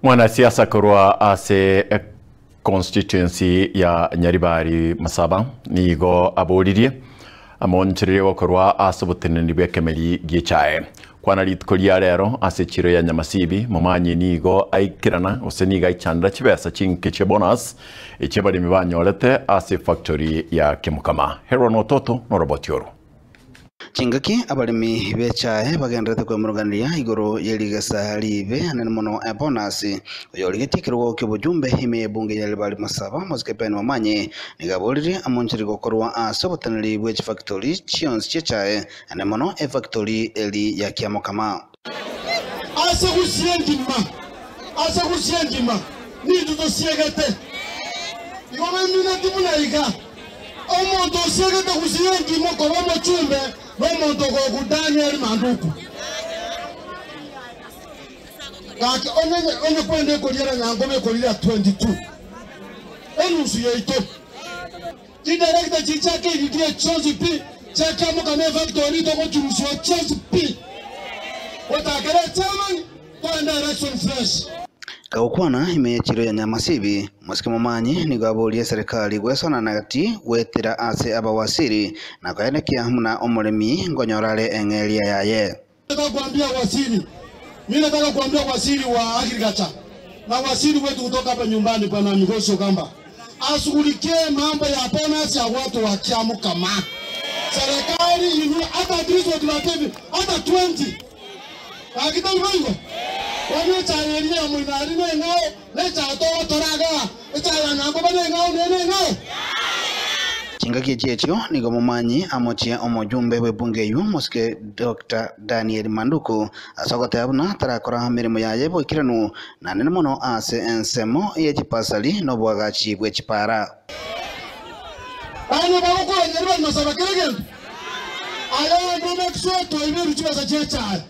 Mwanasiasa kurwa ase constituency ya Nyaribari Masaba nigo aboririe amonchirire gokorwa asoboteneni bwekemeri gichae kwana ritkoria rero ase chiro ya Nyamasibi mumanyi nigo aikirana oseniga ichandra chibesa chinke che bonus echebari mibanyorete ase factory ya Kimukama hero no toto no robotioro Chingaki abalimi bechae bagendete kwemuruganira igoro yeligasa libe anene mono bonus yoligetikirwo kibujumbe ime bunge ya Nyaribari Masaba mozikepeni mamanye nigaboliri amonchiri gokorwa asobotaniri bwe factory chions chechae anene mono factory eli ya Kimukama ase kusiendima ni tutosiegete igome mina timunaiga omonto siegete kusiendima ko bomochumbe Romondo go Daniel Manduku. Kaki onye kwende koliera nyangome koliera 22. Enusu yeito. Director chichake yidie chose pi. Chaka mo kame factory to go chumusu chose pi. Watakere chairman to direction fresh. Kaukwana imechiro ya Nyamasibi musikemumanyi nigabolie serikali gwesona nagati wetira ase abawasiri na kwaenekia muna omulimi ngonyorale engelia yaye. Mimi nataka kuambia wasiri wa agriculture na wasiri wetu kutoka hapa nyumbani bwana Migosho kamba ashughulikie mambo ya bonus ya watu wa Kimukama. Serikali inu hata drizo tunataka hata 20. Hakika hivyo. Wani chayeria mwinari ngao lecha to toraga echa na ngobane ngao nene ngao Chingaki checho nigo mumanyi amochia omojumbe webunge yu moske Dr. Daniel Manduku asogote abuna tarakora mirimo yaye bokiranu na nene mono ase ensemo yechipasali no bwagachi bwechipara Bano bako Nyaribari Masaba kiregen aya no make sure to ibe chibasa checha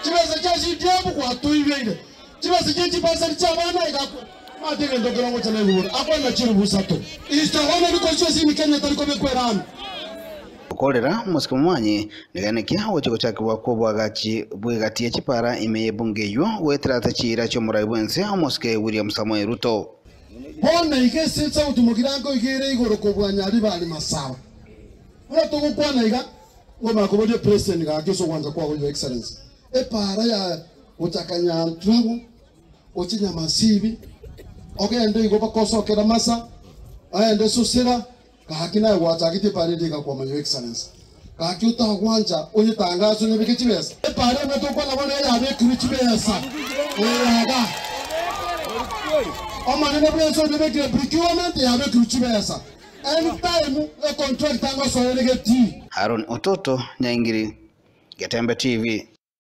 chibasa chashi diabu kwa to ibe chibasa chechi pasali chabana igako matege ndogera ngo chana ngubura akwana chirubu sato istahona bikoshye ni Kenya tariko bekwerana Kolera musikemumanyi niganekia wachiko chake wakobwagachi bwegati echipara ime bunge yu wetira tachira chomurai bwense amoske William Samuel Ruto Bona igese sauti mugirango igere igoro kobwa Nyaribari Masaba Ora to gukwana iga ngoma kobode president ga keso kwanza kwa your excellency para ya utakanya travel uchinya Nyamasibi ogende igo bakosokera masa aende susira kahakina watagite parede ga kwa your excellency kakyuta gwanja onye tangazo ne bikitibesa para meto kwa na bona ya be krichibesa ga Oma ne bwenso de be procurement ya be krichibesa anytime a contract tango so negati Aaron Ototo Nyaingiri Getembe TV